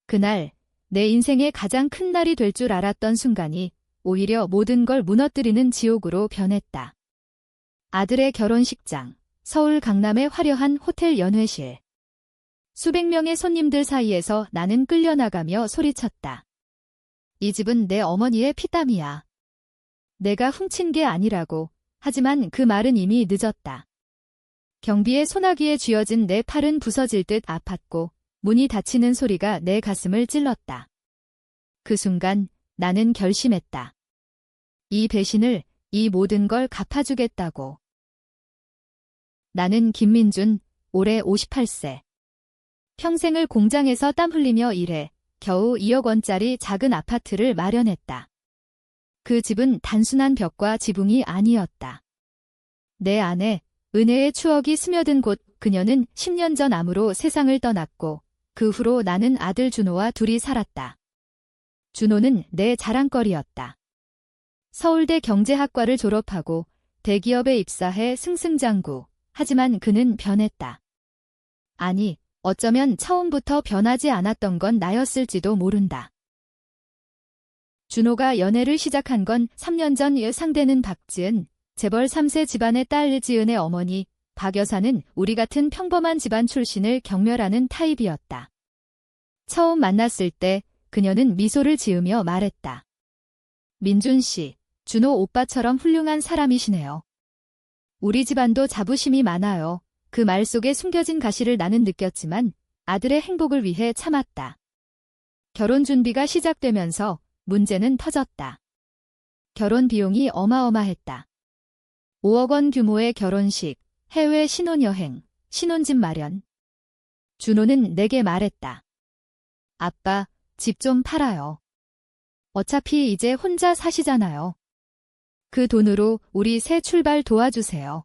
그날 내 인생의 가장 큰 날이 될 줄 알았던 순간이 오히려 모든 걸 무너뜨리는 지옥으로 변했다. 아들의 결혼식장, 서울 강남의 화려한 호텔 연회실. 수백 명의 손님들 사이에서 나는 끌려나가며 소리쳤다. 이 집은 내 어머니의 피땀이야. 내가 훔친 게 아니라고. 하지만 그 말은 이미 늦었다. 경비의 소나기에 쥐어진 내 팔은 부서질 듯 아팠고 문이 닫히는 소리가 내 가슴을 찔렀다. 그 순간 나는 결심했다. 이 배신을, 이 모든 걸 갚아주겠다고. 나는 김민준, 올해 58세. 평생을 공장에서 땀 흘리며 일해 겨우 2억 원짜리 작은 아파트를 마련했다. 그 집은 단순한 벽과 지붕이 아니었다. 내 안에 은혜의 추억이 스며든 곳. 그녀는 10년 전 암으로 세상을 떠났고 그 후로 나는 아들 준호와 둘이 살았다. 준호는 내 자랑거리였다. 서울대 경제학과를 졸업하고 대기업에 입사해 승승장구. 하지만 그는 변했다. 아니, 어쩌면 처음부터 변하지 않았던 건 나였을지도 모른다. 준호가 연애를 시작한 건 3년 전. 상대는 박지은, 재벌 3세 집안의 딸. 지은의 어머니 박 여사는 우리 같은 평범한 집안 출신을 경멸하는 타입이었다. 처음 만났을 때 그녀는 미소를 지으며 말했다. 민준 씨, 준호 오빠처럼 훌륭한 사람이시네요. 우리 집안도 자부심이 많아요. 그 말 속에 숨겨진 가시를 나는 느꼈지만 아들의 행복을 위해 참았다. 결혼 준비가 시작되면서 문제는 터졌다. 결혼 비용이 어마어마했다. 5억 원 규모의 결혼식, 해외 신혼여행, 신혼집 마련. 준호는 내게 말했다. 아빠, 집 좀 팔아요. 어차피 이제 혼자 사시잖아요. 그 돈으로 우리 새 출발 도와주세요.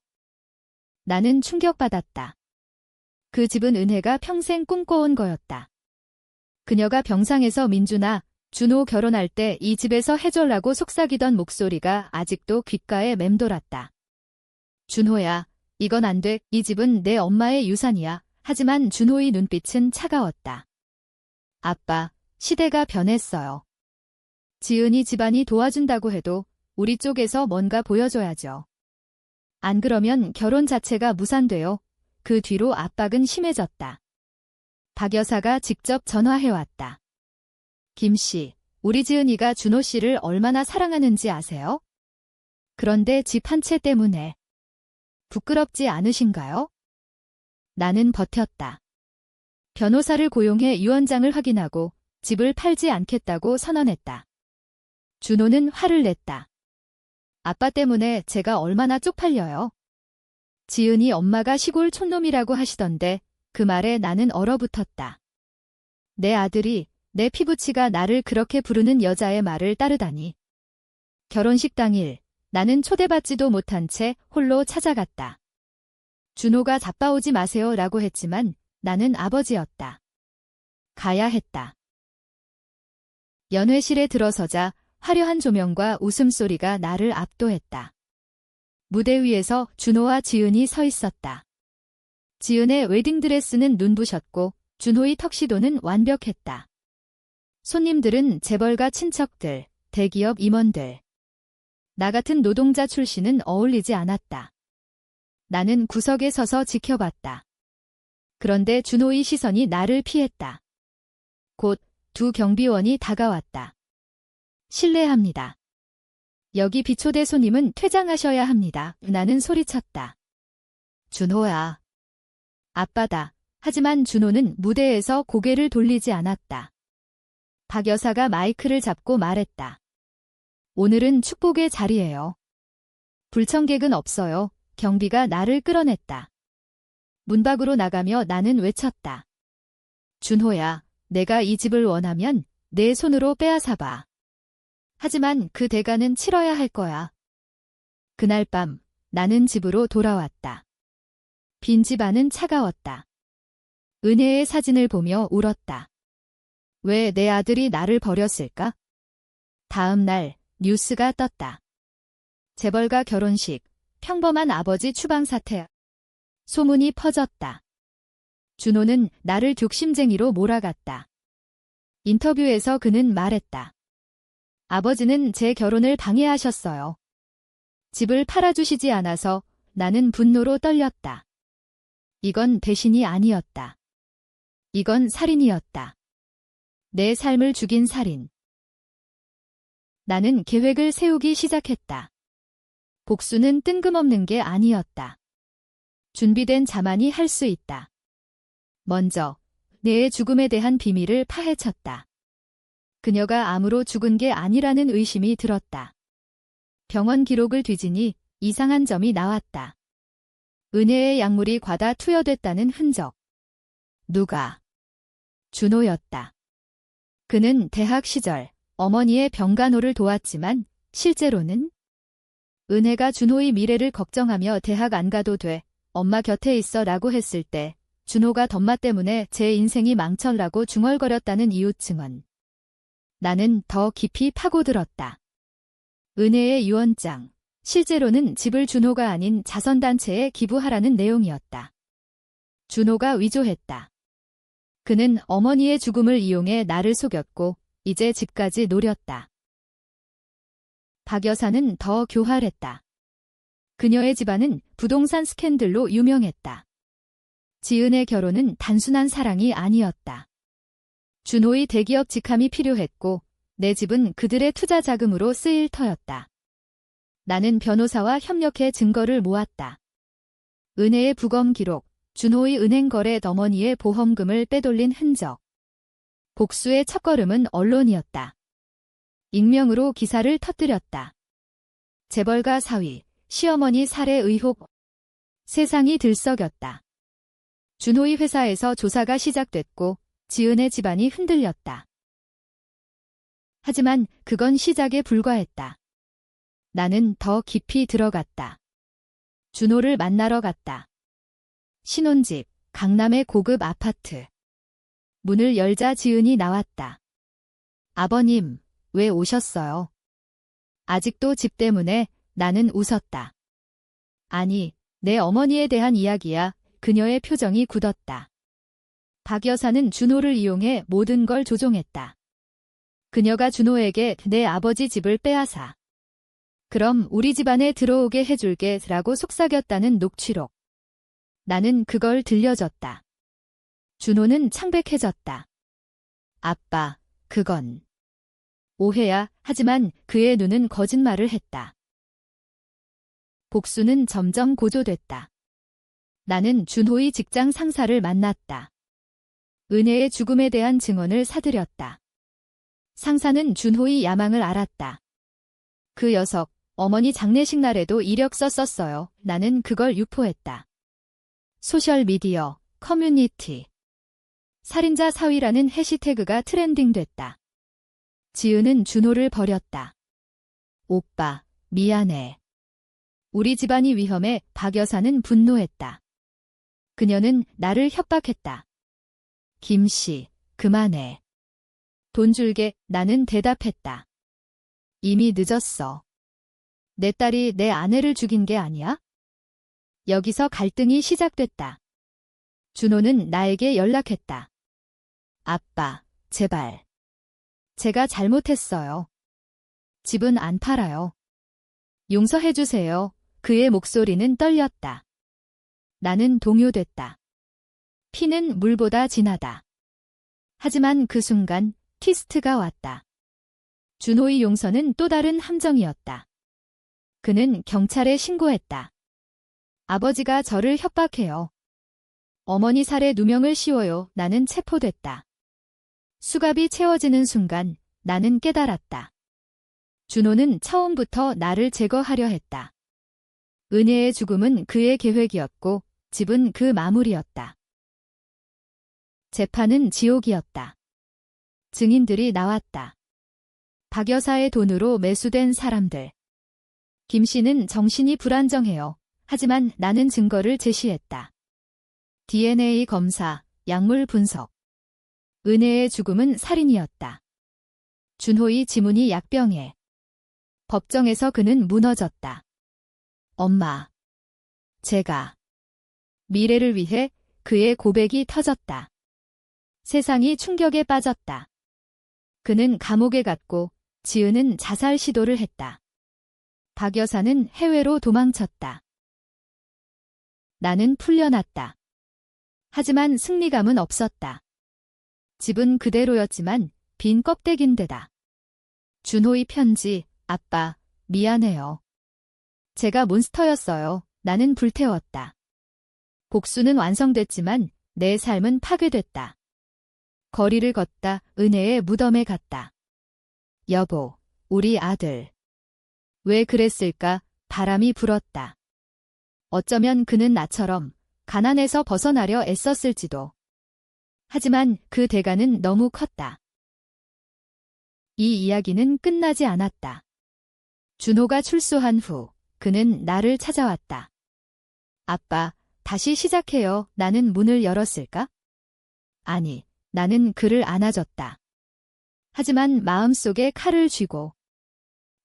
나는 충격받았다. 그 집은 은혜가 평생 꿈꿔온 거였다. 그녀가 병상에서 민준아, 준호 결혼할 때 이 집에서 해줘라고 속삭이던 목소리가 아직도 귓가에 맴돌았다. 준호야, 이건 안 돼. 이 집은 내 엄마의 유산이야. 하지만 준호의 눈빛은 차가웠다. 아빠, 시대가 변했어요. 지은이 집안이 도와준다고 해도 우리 쪽에서 뭔가 보여줘야죠. 안 그러면 결혼 자체가 무산돼요. 그 뒤로 압박은 심해졌다. 박 여사가 직접 전화해왔다. 김 씨, 우리 지은이가 준호 씨를 얼마나 사랑하는지 아세요? 그런데 집 한 채 때문에. 부끄럽지 않으신가요? 나는 버텼다. 변호사를 고용해 유언장을 확인하고 집을 팔지 않겠다고 선언했다. 준호는 화를 냈다. 아빠 때문에 제가 얼마나 쪽팔려요. 지은이 엄마가 시골 촌놈이라고 하시던데 그 말에 나는 얼어붙었다. 내 아들이, 내 피부치가 나를 그렇게 부르는 여자의 말을 따르다니. 결혼식 당일 나는 초대받지도 못한 채 홀로 찾아갔다. 준호가 자빠오지 마세요 라고 했지만 나는 아버지였다. 가야 했다. 연회실에 들어서자 화려한 조명과 웃음소리가 나를 압도했다. 무대 위에서 준호와 지은이 서 있었다. 지은의 웨딩드레스는 눈부셨고 준호의 턱시도는 완벽했다. 손님들은 재벌가 친척들, 대기업 임원들. 나 같은 노동자 출신은 어울리지 않았다. 나는 구석에 서서 지켜봤다. 그런데 준호의 시선이 나를 피했다. 곧 두 경비원이 다가왔다. 실례합니다. 여기 비초대 손님은 퇴장하셔야 합니다. 나는 소리쳤다. 준호야. 아빠다. 하지만 준호는 무대에서 고개를 돌리지 않았다. 박 여사가 마이크를 잡고 말했다. 오늘은 축복의 자리예요. 불청객은 없어요. 경비가 나를 끌어냈다. 문 밖으로 나가며 나는 외쳤다. 준호야, 내가 이 집을 원하면 내 손으로 빼앗아봐. 하지만 그 대가는 치러야 할 거야. 그날 밤 나는 집으로 돌아왔다. 빈집 안은 차가웠다. 은혜의 사진을 보며 울었다. 왜 내 아들이 나를 버렸을까? 다음 날 뉴스가 떴다. 재벌가 결혼식, 평범한 아버지 추방 사태. 소문이 퍼졌다. 준호는 나를 욕심쟁이로 몰아갔다. 인터뷰에서 그는 말했다. 아버지는 제 결혼을 방해하셨어요. 집을 팔아주시지 않아서 나는 분노로 떨렸다. 이건 배신이 아니었다. 이건 살인이었다. 내 삶을 죽인 살인. 나는 계획을 세우기 시작했다. 복수는 뜬금없는 게 아니었다. 준비된 자만이 할 수 있다. 먼저 내의 죽음에 대한 비밀을 파헤쳤다. 그녀가 암으로 죽은 게 아니라는 의심이 들었다. 병원 기록을 뒤지니 이상한 점이 나왔다. 은혜의 약물이 과다 투여됐다는 흔적. 누가? 준호였다. 그는 대학 시절 어머니의 병간호를 도왔지만 실제로는 은혜가 준호의 미래를 걱정하며 대학 안 가도 돼. 엄마 곁에 있어 라고 했을 때 준호가 덤마 때문에 제 인생이 망쳐라고 중얼거렸다는 이웃 증언. 나는 더 깊이 파고들었다. 은혜의 유언장. 실제로는 집을 준호가 아닌 자선단체에 기부하라는 내용이었다. 준호가 위조했다. 그는 어머니의 죽음을 이용해 나를 속였고 이제 집까지 노렸다. 박 여사는 더 교활했다. 그녀의 집안은 부동산 스캔들로 유명했다. 지은의 결혼은 단순한 사랑이 아니었다. 준호의 대기업 직함이 필요했고 내 집은 그들의 투자 자금으로 쓰일 터였다. 나는 변호사와 협력해 증거를 모았다. 은혜의 부검 기록, 준호의 은행 거래 어머니의 보험금을 빼돌린 흔적. 복수의 첫걸음은 언론이었다. 익명으로 기사를 터뜨렸다. 재벌가 사위, 시어머니 살해 의혹. 세상이 들썩였다. 준호의 회사에서 조사가 시작됐고 지은의 집안이 흔들렸다. 하지만 그건 시작에 불과했다. 나는 더 깊이 들어갔다. 준호를 만나러 갔다. 신혼집, 강남의 고급 아파트. 문을 열자 지은이 나왔다. 아버님, 왜 오셨어요? 아직도 집 때문에. 나는 웃었다. 아니, 내 어머니에 대한 이야기야. 그녀의 표정이 굳었다. 박 여사는 준호를 이용해 모든 걸 조종했다. 그녀가 준호에게 내 아버지 집을 빼앗아. 그럼 우리 집안에 들어오게 해줄게 라고 속삭였다는 녹취록. 나는 그걸 들려줬다. 준호는 창백해졌다. 아빠, 그건 오해야. 하지만 그의 눈은 거짓말을 했다. 복수는 점점 고조됐다. 나는 준호의 직장 상사를 만났다. 은혜의 죽음에 대한 증언을 사들였다. 상사는 준호의 야망을 알았다. 그 녀석, 어머니 장례식 날에도 이력서 썼어요. 나는 그걸 유포했다. 소셜미디어, 커뮤니티. 살인자 사위라는 해시태그가 트렌딩됐다. 지은은 준호를 버렸다. 오빠, 미안해. 우리 집안이 위험해. 박 여사는 분노했다. 그녀는 나를 협박했다. 김씨, 그만해. 돈 줄게. 나는 대답했다. 이미 늦었어. 내 딸이 내 아내를 죽인 게 아니야? 여기서 갈등이 시작됐다. 준호는 나에게 연락했다. 아빠, 제발. 제가 잘못했어요. 집은 안 팔아요. 용서해주세요. 그의 목소리는 떨렸다. 나는 동요됐다. 피는 물보다 진하다. 하지만 그 순간 트위스트가 왔다. 준호의 용서는 또 다른 함정이었다. 그는 경찰에 신고했다. 아버지가 저를 협박해요. 어머니 살해 누명을 씌워요. 나는 체포됐다. 수갑이 채워지는 순간 나는 깨달았다. 준호는 처음부터 나를 제거하려 했다. 은혜의 죽음은 그의 계획이었고 집은 그 마무리였다. 재판은 지옥이었다. 증인들이 나왔다. 박 여사의 돈으로 매수된 사람들. 김 씨는 정신이 불안정해요. 하지만 나는 증거를 제시했다. DNA 검사, 약물 분석. 은혜의 죽음은 살인이었다. 준호의 지문이 약병에. 법정에서 그는 무너졌다. 엄마. 제가. 미래를 위해 그의 고백이 터졌다. 세상이 충격에 빠졌다. 그는 감옥에 갔고 지은은 자살 시도를 했다. 박 여사는 해외로 도망쳤다. 나는 풀려났다. 하지만 승리감은 없었다. 집은 그대로였지만 빈 껍데기인데다. 준호의 편지, 아빠, 미안해요. 제가 몬스터였어요. 나는 불태웠다. 복수는 완성됐지만 내 삶은 파괴됐다. 거리를 걷다 은혜의 무덤에 갔다. 여보, 우리 아들. 왜 그랬을까? 바람이 불었다. 어쩌면 그는 나처럼 가난에서 벗어나려 애썼을지도. 하지만 그 대가는 너무 컸다. 이 이야기는 끝나지 않았다. 준호가 출소한 후 그는 나를 찾아왔다. 아빠, 다시 시작해요. 나는 문을 열었을까? 아니, 나는 그를 안아줬다. 하지만 마음속에 칼을 쥐고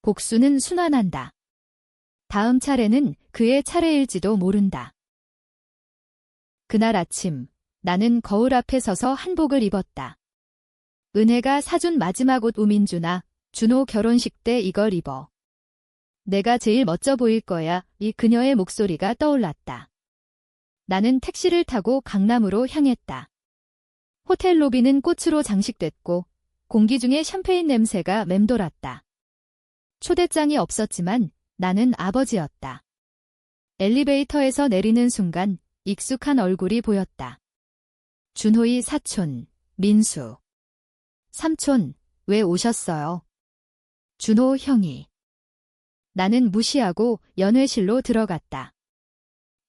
복수는 순환한다. 다음 차례는 그의 차례일지도 모른다. 그날 아침 나는 거울 앞에 서서 한복을 입었다. 은혜가 사준 마지막 옷. 우민주나 준호 결혼식 때 이걸 입어. 내가 제일 멋져 보일 거야. 이 그녀의 목소리가 떠올랐다. 나는 택시를 타고 강남으로 향했다. 호텔 로비는 꽃으로 장식됐고 공기 중에 샴페인 냄새가 맴돌았다. 초대장이 없었지만 나는 아버지였다. 엘리베이터에서 내리는 순간 익숙한 얼굴이 보였다. 준호의 사촌, 민수. 삼촌, 왜 오셨어요? 준호 형이. 나는 무시하고 연회실로 들어갔다.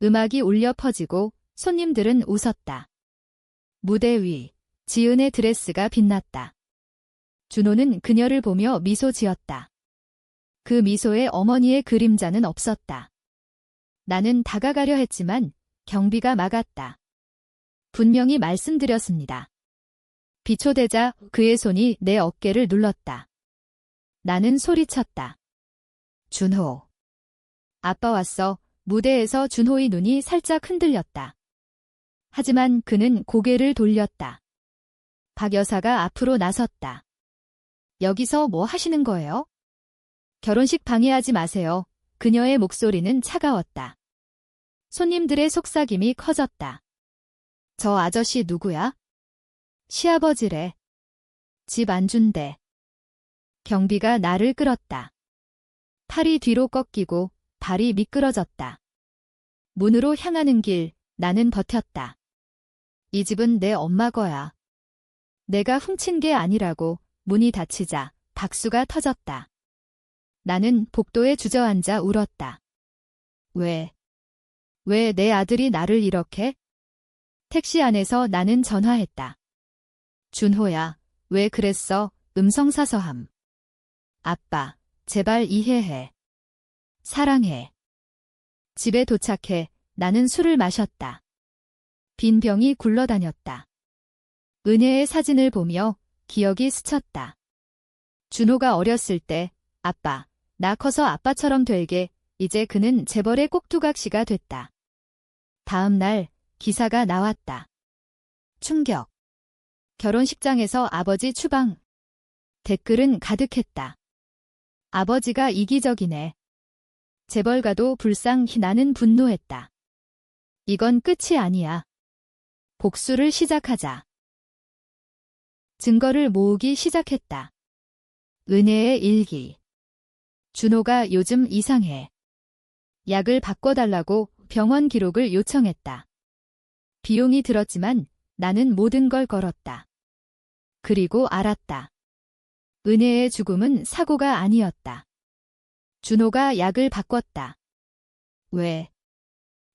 음악이 울려 퍼지고 손님들은 웃었다. 무대 위, 지은의 드레스가 빛났다. 준호는 그녀를 보며 미소 지었다. 그 미소에 어머니의 그림자는 없었다. 나는 다가가려 했지만 경비가 막았다. 분명히 말씀드렸습니다. 비초대자 그의 손이 내 어깨를 눌렀다. 나는 소리쳤다. 준호. 아빠 왔어. 무대에서 준호의 눈이 살짝 흔들렸다. 하지만 그는 고개를 돌렸다. 박 여사가 앞으로 나섰다. 여기서 뭐 하시는 거예요? 결혼식 방해하지 마세요. 그녀의 목소리는 차가웠다. 손님들의 속삭임이 커졌다. 저 아저씨 누구야? 시아버지래. 집 안 준대. 경비가 나를 끌었다. 팔이 뒤로 꺾이고 발이 미끄러졌다. 문으로 향하는 길, 나는 버텼다. 이 집은 내 엄마 거야. 내가 훔친 게 아니라고. 문이 닫히자 박수가 터졌다. 나는 복도에 주저앉아 울었다. 왜 내 아들이 나를 이렇게? 택시 안에서 나는 전화했다. 준호야, 왜 그랬어? 음성사서함. 아빠, 제발 이해해. 사랑해. 집에 도착해 나는 술을 마셨다. 빈 병이 굴러다녔다. 은혜의 사진을 보며 기억이 스쳤다. 준호가 어렸을 때, 아빠, 나 커서 아빠처럼 될게. 이제 그는 재벌의 꼭두각시가 됐다. 다음 날 기사가 나왔다. 충격. 결혼식장에서 아버지 추방. 댓글은 가득했다. 아버지가 이기적이네. 재벌가도 불쌍히. 나는 분노했다. 이건 끝이 아니야. 복수를 시작하자. 증거를 모으기 시작했다. 은혜의 일기. 준호가 요즘 이상해. 약을 바꿔달라고 병원 기록을 요청했다. 비용이 들었지만 나는 모든 걸 걸었다. 그리고 알았다. 은혜의 죽음은 사고가 아니었다. 준호가 약을 바꿨다. 왜?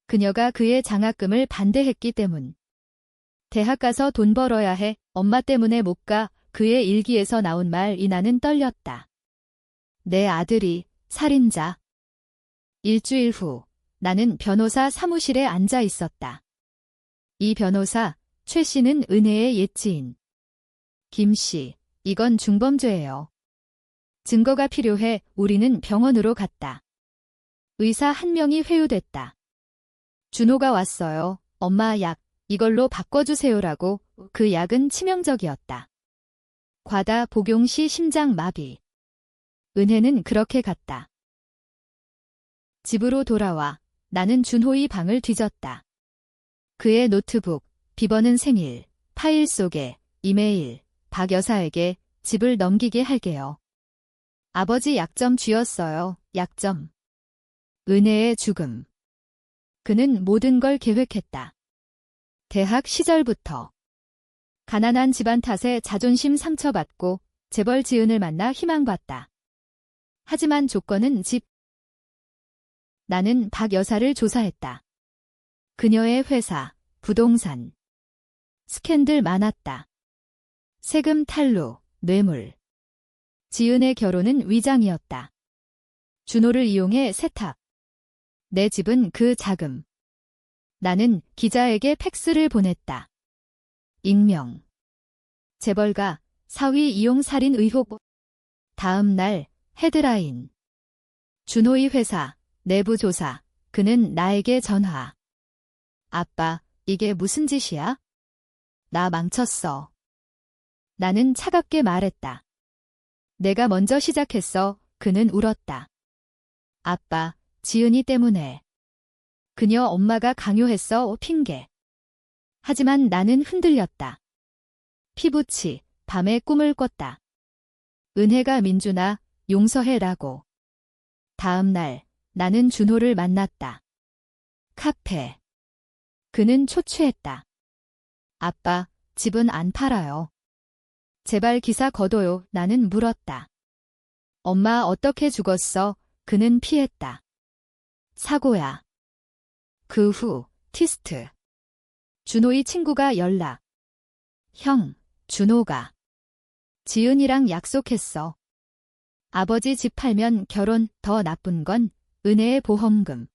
그녀가 그의 장학금을 반대했기 때문. 대학 가서 돈 벌어야 해. 엄마 때문에 못 가. 그의 일기에서 나온 말이 나는 떨렸다. 내 아들이 살인자. 일주일 후 나는 변호사 사무실에 앉아 있었다. 이 변호사, 최 씨는 은혜의 옛 지인. 김 씨, 이건 중범죄예요. 증거가 필요해. 우리는 병원으로 갔다. 의사 한 명이 회유됐다. 준호가 왔어요. 엄마 약, 이걸로 바꿔주세요라고. 그 약은 치명적이었다. 과다 복용 시 심장 마비. 은혜는 그렇게 갔다. 집으로 돌아와 나는 준호의 방을 뒤졌다. 그의 노트북, 비번은 생일, 파일 속에 이메일, 박 여사에게 집을 넘기게 할게요. 아버지 약점 쥐었어요. 약점. 은혜의 죽음. 그는 모든 걸 계획했다. 대학 시절부터. 가난한 집안 탓에 자존심 상처받고 재벌 지은을 만나 희망받다. 하지만 조건은 집. 나는 박 여사를 조사했다. 그녀의 회사, 부동산. 스캔들 많았다. 세금 탈루, 뇌물. 지은의 결혼은 위장이었다. 준호를 이용해 세탁. 내 집은 그 자금. 나는 기자에게 팩스를 보냈다. 익명. 재벌가, 사위 이용 살인 의혹. 다음 날 헤드라인. 준호의 회사, 내부 조사. 그는 나에게 전화. 아빠, 이게 무슨 짓이야? 나 망쳤어. 나는 차갑게 말했다. 내가 먼저 시작했어. 그는 울었다. 아빠, 지은이 때문에. 그녀 엄마가 강요했어. 핑계. 하지만 나는 흔들렸다. 피부치, 밤에 꿈을 꿨다. 은혜가 민준아, 용서해라고. 다음 날, 나는 준호를 만났다. 카페. 그는 초췌했다. 아빠, 집은 안 팔아요. 제발 기사 거둬요. 나는 물었다. 엄마 어떻게 죽었어? 그는 피했다. 사고야. 그 후, 티스트. 준호의 친구가 연락. 형, 준호가. 지은이랑 약속했어. 아버지 집 팔면 결혼, 더 나쁜 건 은혜의 보험금.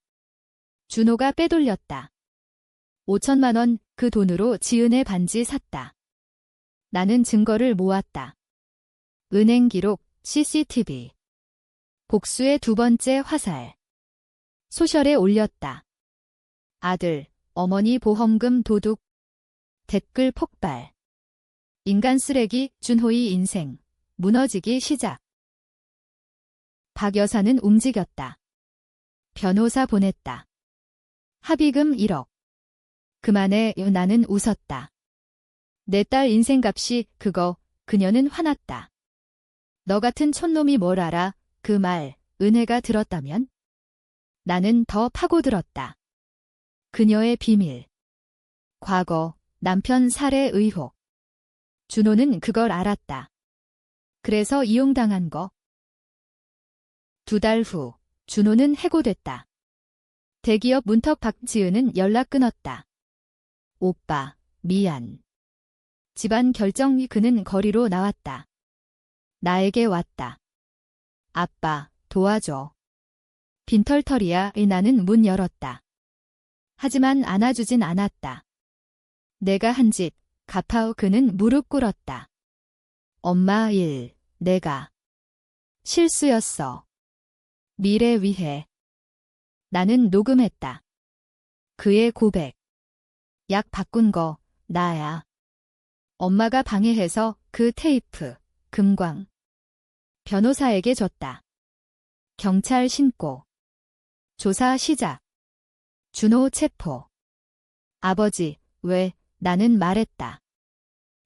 준호가 빼돌렸다. 5천만 원, 그 돈으로 지은의 반지 샀다. 나는 증거를 모았다. 은행 기록, CCTV. 복수의 두 번째 화살. 소셜에 올렸다. 아들, 어머니 보험금 도둑. 댓글 폭발. 인간 쓰레기, 준호의 인생. 무너지기 시작. 박 여사는 움직였다. 변호사 보냈다. 합의금 1억. 그만해. 나는 웃었다. 내 딸 인생값이 그거. 그녀는 화났다. 너 같은 촌놈이 뭘 알아? 그 말 은혜가 들었다면? 나는 더 파고들었다. 그녀의 비밀. 과거, 남편 살해 의혹. 준호는 그걸 알았다. 그래서 이용당한 거. 2달 후, 준호는 해고됐다. 대기업 문턱 박지은은 연락 끊었다. 오빠, 미안. 집안 결정. 그는 거리로 나왔다. 나에게 왔다. 아빠, 도와줘. 빈털터리야. 나는 문 열었다. 하지만 안아주진 않았다. 내가 한 짓, 갚아오. 그는 무릎 꿇었다. 엄마 일, 내가. 실수였어. 미래 위해. 나는 녹음했다. 그의 고백. 약 바꾼 거, 나야. 엄마가 방해해서 그 테이프, 금광. 변호사에게 줬다. 경찰 신고. 조사 시작. 준호 체포. 아버지, 왜? 나는 말했다.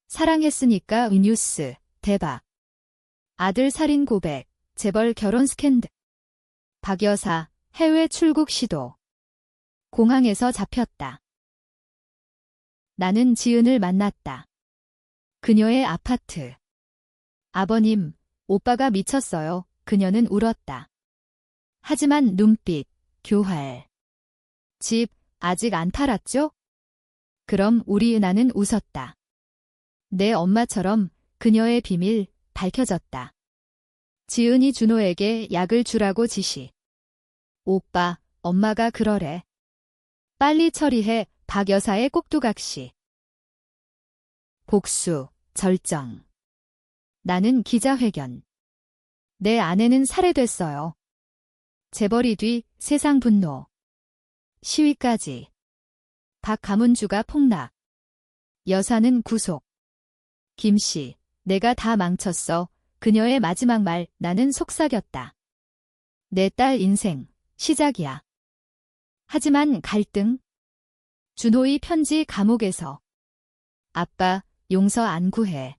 사랑했으니까. 뉴스, 대박. 아들 살인 고백, 재벌 결혼 스캔들. 박 여사, 해외 출국 시도. 공항에서 잡혔다. 나는 지은을 만났다. 그녀의 아파트. 아버님, 오빠가 미쳤어요. 그녀는 울었다. 하지만 눈빛, 교활. 집, 아직 안 팔았죠? 그럼 우리. 나는 웃었다. 내 엄마처럼 그녀의 비밀 밝혀졌다. 지은이 준호에게 약을 주라고 지시. 오빠, 엄마가 그러래. 빨리 처리해. 박 여사의 꼭두각시. 복수, 절정. 나는 기자회견. 내 아내는 살해됐어요. 재벌이 뒤, 세상 분노. 시위까지. 박 가문주가 폭락. 여사는 구속. 김씨, 내가 다 망쳤어. 그녀의 마지막 말, 나는 속삭였다. 내 딸 인생, 시작이야. 하지만 갈등? 준호의 편지 감옥에서. 아빠, 용서 안 구해.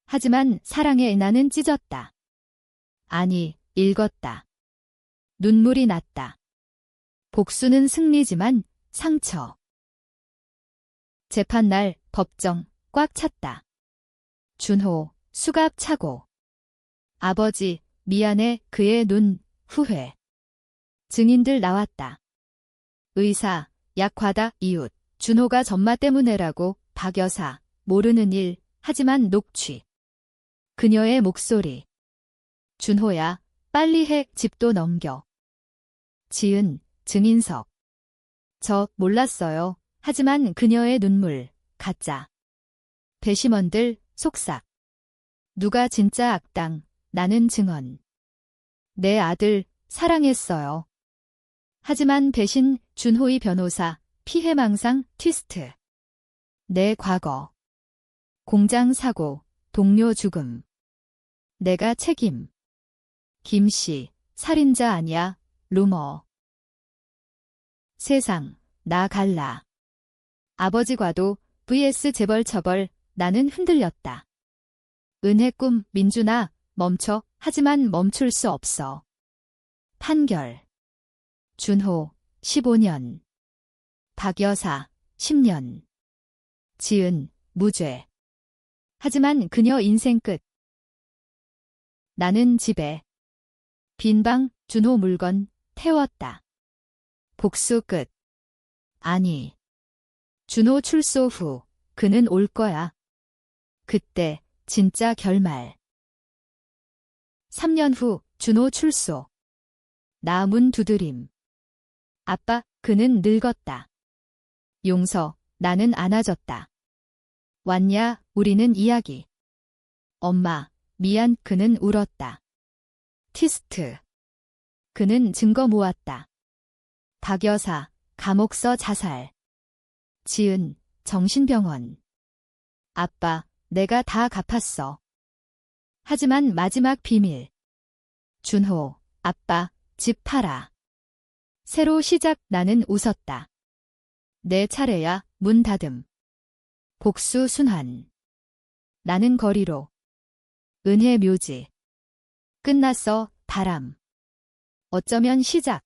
하지만 사랑해 나는 찢었다. 아니, 읽었다. 눈물이 났다. 복수는 승리지만 상처. 재판날, 법정, 꽉 찼다. 준호, 수갑 차고. 아버지, 미안해, 그의 눈, 후회. 증인들 나왔다. 의사, 약 과다, 이웃. 준호가 전마 때문에라고, 박 여사, 모르는 일, 하지만 녹취. 그녀의 목소리. 준호야, 빨리 해, 집도 넘겨. 지은, 증인석. 저, 몰랐어요. 하지만 그녀의 눈물, 가짜. 배심원들, 속삭. 누가 진짜 악당, 나는 증언. 내 아들, 사랑했어요. 하지만 배신, 준호의 변호사, 피해망상, 트위스트. 내 과거. 공장 사고, 동료 죽음. 내가 책임. 김씨, 살인자 아니야, 루머. 세상, 나 갈라. 아버지과도 vs 재벌 처벌, 나는 흔들렸다. 은혜 꿈, 민준아, 멈춰, 하지만 멈출 수 없어. 판결. 준호, 15년. 박 여사, 10년. 지은, 무죄. 하지만 그녀 인생 끝. 나는 집에. 빈방, 준호 물건, 태웠다. 복수 끝. 아니. 준호 출소 후, 그는 올 거야. 그때, 진짜 결말. 3년 후, 준호 출소. 나 문 두드림. 아빠, 그는 늙었다. 용서, 나는 안아줬다. 왔냐, 우리는 이야기. 엄마, 미안, 그는 울었다. 티스트. 그는 증거 모았다. 박 여사, 감옥서 자살. 지은, 정신병원. 아빠, 내가 다 갚았어. 하지만 마지막 비밀. 준호, 아빠, 집 팔아. 새로 시작, 나는 웃었다. 내 차례야, 문 닫음. 복수 순환. 나는 거리로. 은혜 묘지. 끝났어, 바람. 어쩌면 시작.